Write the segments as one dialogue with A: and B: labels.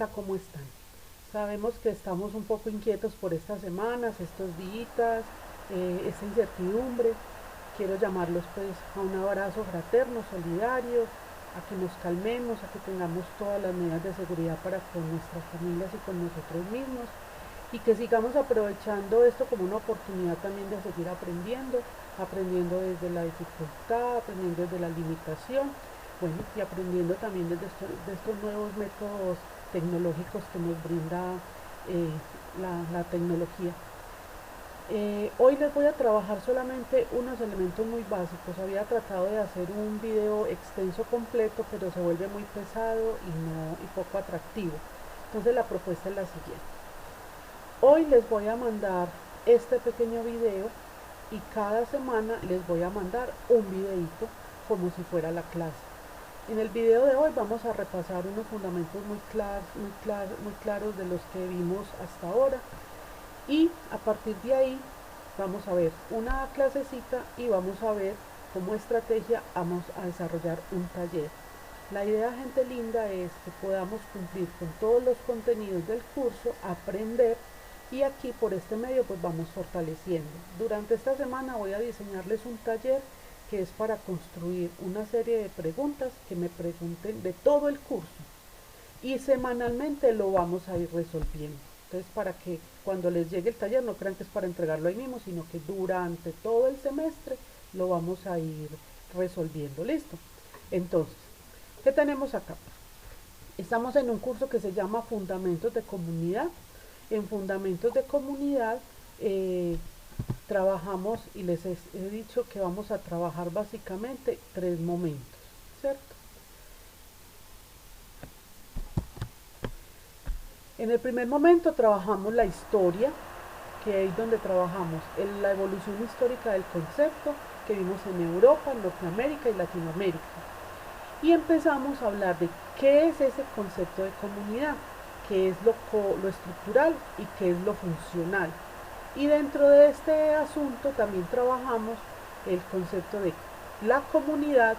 A: cuenta cómo están. Sabemos que estamos un poco inquietos por estas semanas, estos días, esta incertidumbre. Quiero llamarlos pues a un abrazo fraterno, solidario, a que nos calmemos, a que tengamos todas las medidas de seguridad para con nuestras familias y con nosotros mismos y que sigamos aprovechando esto como una oportunidad también de seguir aprendiendo, aprendiendo desde la dificultad, aprendiendo desde la limitación, bueno, y aprendiendo también desde de estos nuevos métodos tecnológicos que nos brinda la tecnología. Hoy les voy a trabajar solamente unos elementos muy básicos. Había tratado de hacer un video extenso completo, pero se vuelve muy pesado y poco atractivo. Entonces la propuesta es la siguiente. Hoy les voy a mandar este pequeño video y cada semana les voy a mandar un videito como si fuera la clase. En el video de hoy vamos a repasar unos fundamentos muy claros de los que vimos hasta ahora y a partir de ahí vamos a ver una clasecita y vamos a ver como estrategia vamos a desarrollar un taller. La idea, gente linda, es que podamos cumplir con todos los contenidos del curso, aprender y aquí por este medio pues vamos fortaleciendo. Durante esta semana voy a diseñarles un taller que es para construir una serie de preguntas que me pregunten de todo el curso y semanalmente lo vamos a ir resolviendo. Entonces para que cuando les llegue el taller no crean que es para entregarlo ahí mismo, sino que durante todo el semestre lo vamos a ir resolviendo. ¿Listo? Entonces, ¿qué tenemos acá? Estamos en un curso que se llama Fundamentos de Comunidad. En Fundamentos de Comunidad trabajamos y les he dicho que vamos a trabajar básicamente 3 momentos, ¿cierto? En el primer momento trabajamos la historia, que es donde trabajamos la evolución histórica del concepto que vimos en Europa, Norteamérica y Latinoamérica. Y empezamos a hablar de qué es ese concepto de comunidad, qué es lo estructural y qué es lo funcional. Y dentro de este asunto también trabajamos el concepto de la comunidad,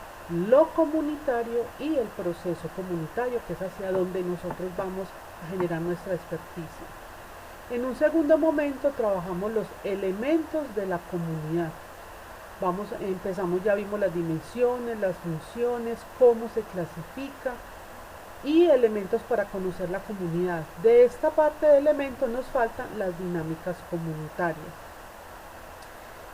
A: lo comunitario y el proceso comunitario, que es hacia donde nosotros vamos a generar nuestra experticia. En un segundo momento trabajamos los elementos de la comunidad. Empezamos, ya vimos las dimensiones, las funciones, cómo se clasifica y elementos para conocer la comunidad. De esta parte de elementos nos faltan las dinámicas comunitarias.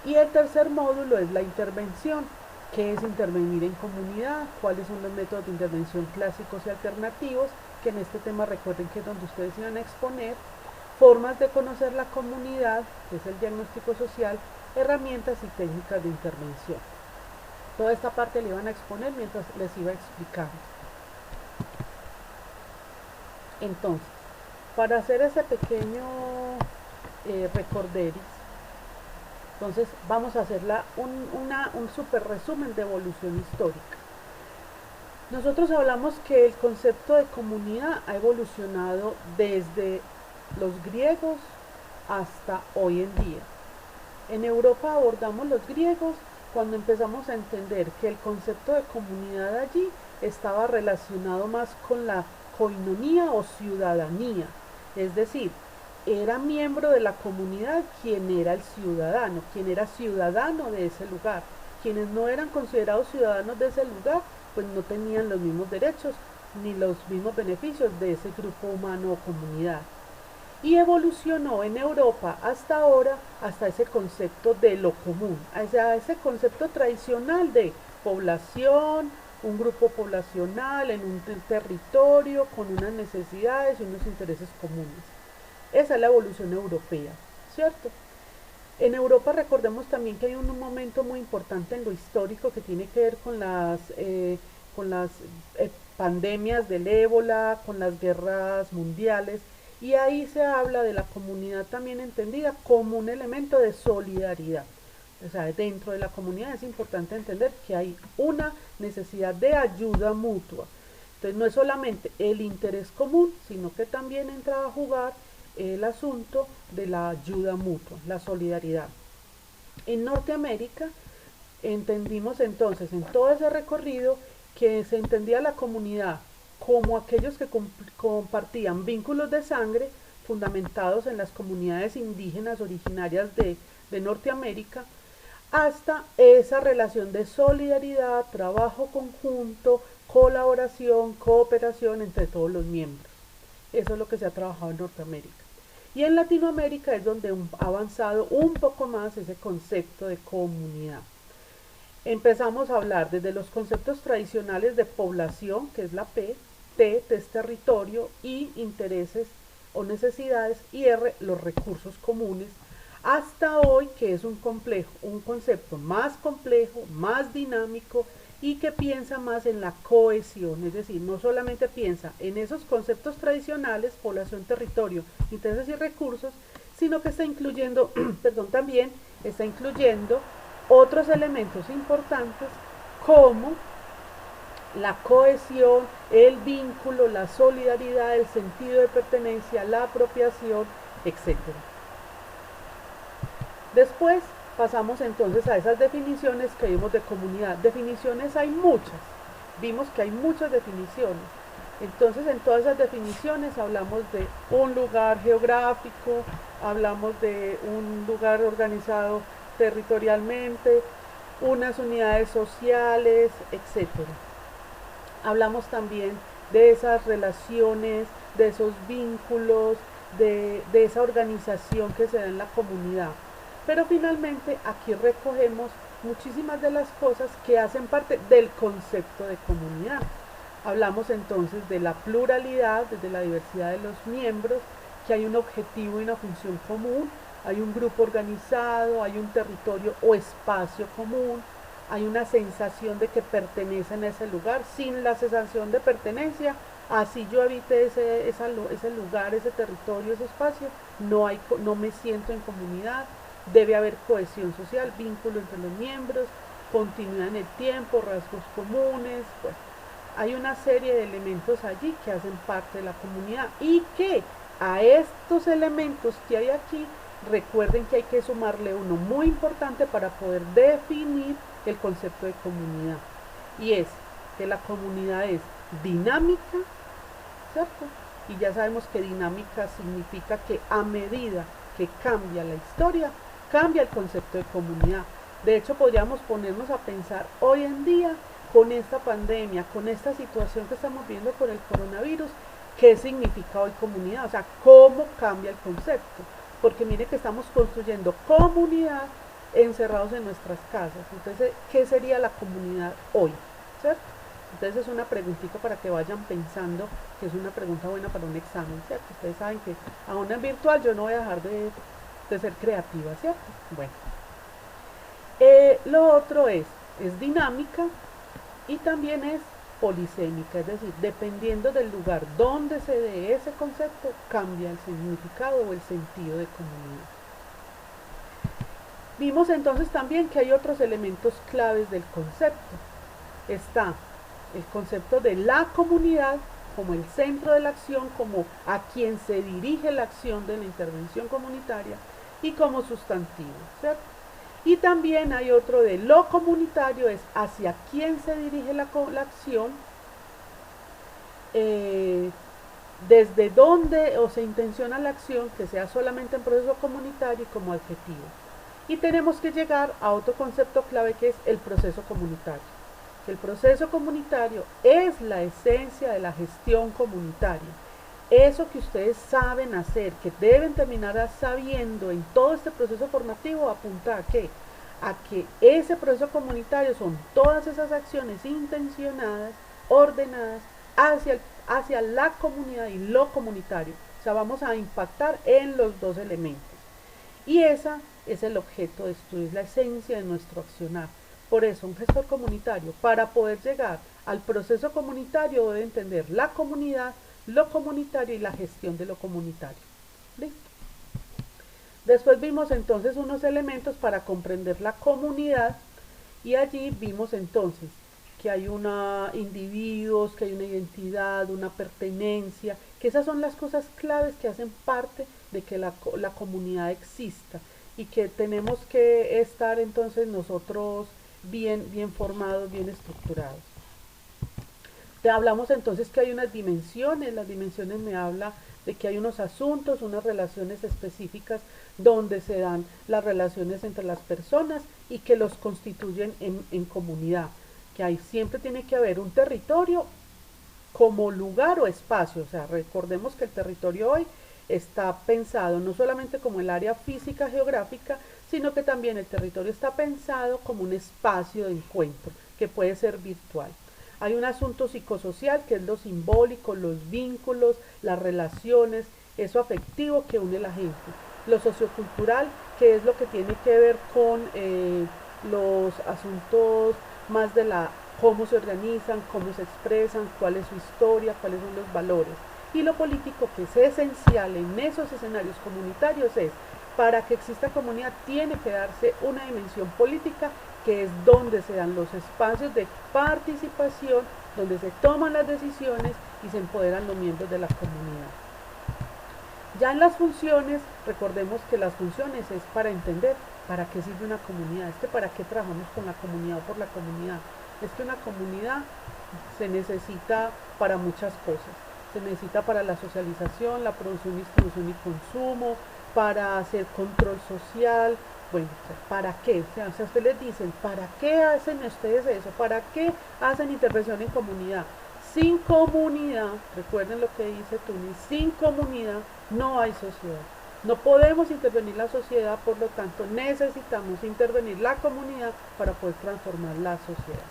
A: Y el tercer módulo es la intervención. ¿Qué es intervenir en comunidad? ¿Cuáles son los métodos de intervención clásicos y alternativos? Que en este tema recuerden que es donde ustedes iban a exponer. Formas de conocer la comunidad, que es el diagnóstico social, herramientas y técnicas de intervención. Toda esta parte le iban a exponer mientras les iba explicando. Entonces, para hacer ese pequeño recorderis, entonces vamos a hacer un super resumen de evolución histórica. Nosotros hablamos que el concepto de comunidad ha evolucionado desde los griegos hasta hoy en día. En Europa abordamos los griegos cuando empezamos a entender que el concepto de comunidad allí estaba relacionado más con la coinonía o ciudadanía, es decir, era miembro de la comunidad quien era el ciudadano, quien era ciudadano de ese lugar. Quienes no eran considerados ciudadanos de ese lugar, pues no tenían los mismos derechos ni los mismos beneficios de ese grupo humano o comunidad. Y evolucionó en Europa hasta ahora, hasta ese concepto de lo común, hacia ese concepto tradicional de población, un grupo poblacional en un territorio con unas necesidades y unos intereses comunes. Esa es la evolución europea, ¿cierto? En Europa recordemos también que hay un momento muy importante en lo histórico que tiene que ver con las pandemias del ébola, con las guerras mundiales, y ahí se habla de la comunidad también entendida como un elemento de solidaridad. O sea, dentro de la comunidad es importante entender que hay una necesidad de ayuda mutua. Entonces no es solamente el interés común, sino que también entra a jugar el asunto de la ayuda mutua, la solidaridad. En Norteamérica entendimos entonces en todo ese recorrido que se entendía la comunidad como aquellos que compartían vínculos de sangre fundamentados en las comunidades indígenas originarias de Norteamérica, hasta esa relación de solidaridad, trabajo conjunto, colaboración, cooperación entre todos los miembros. Eso es lo que se ha trabajado en Norteamérica. Y en Latinoamérica es donde ha avanzado un poco más ese concepto de comunidad. Empezamos a hablar desde los conceptos tradicionales de población, que es la P, T es territorio, I, intereses o necesidades, y R, los recursos comunes, hasta hoy, que es un concepto más complejo, más dinámico y que piensa más en la cohesión, es decir, no solamente piensa en esos conceptos tradicionales, población, territorio, intereses y recursos, sino que está incluyendo, también está incluyendo otros elementos importantes como la cohesión, el vínculo, la solidaridad, el sentido de pertenencia, la apropiación, etc. Después pasamos entonces a esas definiciones que vimos de comunidad. Definiciones hay muchas, vimos que hay muchas definiciones. Entonces en todas esas definiciones hablamos de un lugar geográfico, hablamos de un lugar organizado territorialmente, unas unidades sociales, etc. Hablamos también de esas relaciones, de esos vínculos, de esa organización que se da en la comunidad. Pero finalmente aquí recogemos muchísimas de las cosas que hacen parte del concepto de comunidad. Hablamos entonces de la pluralidad, desde la diversidad de los miembros, que hay un objetivo y una función común, hay un grupo organizado, hay un territorio o espacio común, hay una sensación de que pertenecen a ese lugar. Sin la sensación de pertenencia, así yo habite ese lugar, ese territorio, ese espacio, no me siento en comunidad. Debe haber cohesión social, vínculo entre los miembros, continuidad en el tiempo, rasgos comunes. Bueno, hay una serie de elementos allí que hacen parte de la comunidad y que a estos elementos que hay aquí, recuerden que hay que sumarle uno muy importante para poder definir el concepto de comunidad, y es que la comunidad es dinámica, ¿cierto? Y ya sabemos que dinámica significa que a medida que cambia la historia, cambia el concepto de comunidad. De hecho, podríamos ponernos a pensar hoy en día, con esta pandemia, con esta situación que estamos viendo con el coronavirus, ¿qué significa hoy comunidad? O sea, ¿cómo cambia el concepto? Porque mire que estamos construyendo comunidad encerrados en nuestras casas. Entonces, ¿qué sería la comunidad hoy? ¿Cierto? Entonces es una preguntita para que vayan pensando, que es una pregunta buena para un examen, ¿cierto? Ustedes saben que aún en virtual yo no voy a dejar de ser creativa, ¿cierto? Bueno, lo otro es dinámica y también es polisémica, es decir, dependiendo del lugar donde se dé ese concepto, cambia el significado o el sentido de comunidad. Vimos entonces también que hay otros elementos claves del concepto. Está el concepto de la comunidad como el centro de la acción, como a quien se dirige la acción de la intervención comunitaria, y como sustantivo, ¿cierto? Y también hay otro de lo comunitario, es hacia quién se dirige la acción, desde dónde o se intenciona la acción, que sea solamente en proceso comunitario y como adjetivo. Y tenemos que llegar a otro concepto clave, que es el proceso comunitario. El proceso comunitario es la esencia de la gestión comunitaria. Eso que ustedes saben hacer, que deben terminar sabiendo en todo este proceso formativo, apunta a qué? A que ese proceso comunitario son todas esas acciones intencionadas, ordenadas hacia la comunidad y lo comunitario. O sea, vamos a impactar en los dos elementos. Y esa es el objeto de estudio, es la esencia de nuestro accionar. Por eso, un gestor comunitario, para poder llegar al proceso comunitario, debe entender la comunidad, lo comunitario y la gestión de lo comunitario. ¿Listo? Después vimos entonces unos elementos para comprender la comunidad, y allí vimos entonces que hay individuos, que hay una identidad, una pertenencia, que esas son las cosas claves que hacen parte de que la comunidad exista, y que tenemos que estar entonces nosotros bien formados, bien estructurados. Te hablamos entonces que hay unas dimensiones, las dimensiones me habla de que hay unos asuntos, unas relaciones específicas donde se dan las relaciones entre las personas y que los constituyen en comunidad, que ahí siempre tiene que haber un territorio como lugar o espacio. O sea, recordemos que el territorio hoy está pensado no solamente como el área física geográfica, sino que también el territorio está pensado como un espacio de encuentro que puede ser virtual. Hay un asunto psicosocial que es lo simbólico, los vínculos, las relaciones, eso afectivo que une a la gente. Lo sociocultural, que es lo que tiene que ver con los asuntos más de la cómo se organizan, cómo se expresan, cuál es su historia, cuáles son los valores. Y lo político, que es esencial en esos escenarios comunitarios, es para que exista comunidad tiene que darse una dimensión política, que es donde se dan los espacios de participación, donde se toman las decisiones y se empoderan los miembros de la comunidad. Ya en las funciones, recordemos que las funciones es para entender para qué sirve una comunidad, es que para qué trabajamos con la comunidad o por la comunidad. Es que una comunidad se necesita para muchas cosas. Se necesita para la socialización, la producción, distribución y consumo, para hacer control social. Bueno, ¿para qué? O sea, ustedes les dicen, ¿para qué hacen ustedes eso? ¿Para qué hacen intervención en comunidad? Sin comunidad, recuerden lo que dice Tunis, sin comunidad no hay sociedad. No podemos intervenir la sociedad, por lo tanto necesitamos intervenir la comunidad para poder transformar la sociedad.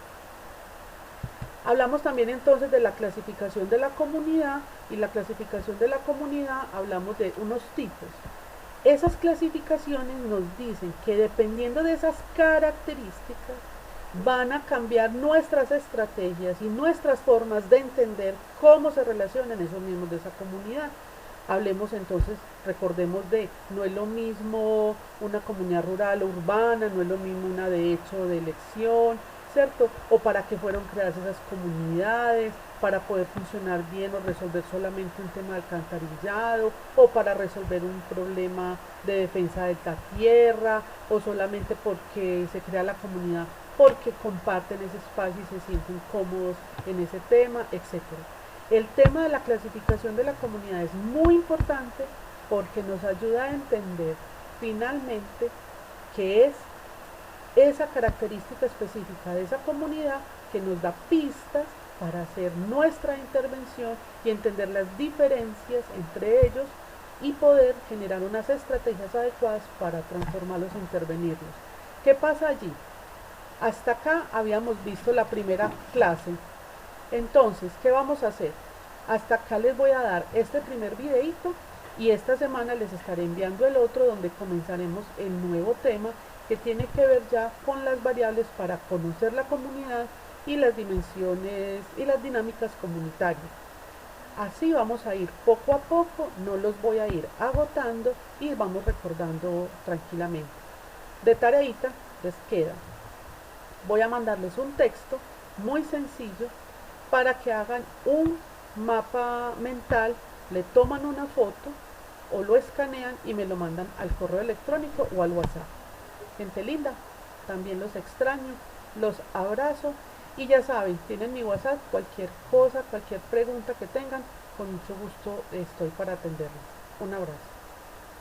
A: Hablamos también entonces de la clasificación de la comunidad, y la clasificación de la comunidad hablamos de unos tipos. Esas clasificaciones nos dicen que dependiendo de esas características van a cambiar nuestras estrategias y nuestras formas de entender cómo se relacionan esos miembros de esa comunidad. Hablemos entonces, recordemos de, no es lo mismo una comunidad rural o urbana, no es lo mismo una de hecho de elección, ¿cierto? O para qué fueron creadas esas comunidades, para poder funcionar bien o resolver solamente un tema de alcantarillado, o para resolver un problema de defensa de la tierra, o solamente porque se crea la comunidad porque comparten ese espacio y se sienten cómodos en ese tema, etc. El tema de la clasificación de la comunidad es muy importante porque nos ayuda a entender finalmente qué es esa característica específica de esa comunidad, que nos da pistas para hacer nuestra intervención y entender las diferencias entre ellos y poder generar unas estrategias adecuadas para transformarlos e intervenirlos. ¿Qué pasa allí? Hasta acá habíamos visto la primera clase. Entonces, ¿qué vamos a hacer? Hasta acá les voy a dar este primer videito y esta semana les estaré enviando el otro, donde comenzaremos el nuevo tema que tiene que ver ya con las variables para conocer la comunidad y las dimensiones y las dinámicas comunitarias. Así vamos a ir poco a poco, no los voy a ir agotando y vamos recordando tranquilamente. De tareita les queda, voy a mandarles un texto muy sencillo para que hagan un mapa mental, le toman una foto o lo escanean y me lo mandan al correo electrónico o al WhatsApp. Gente linda, también los extraño, los abrazo y ya saben, tienen mi WhatsApp, cualquier cosa, cualquier pregunta que tengan, con mucho gusto estoy para atenderlos. Un abrazo.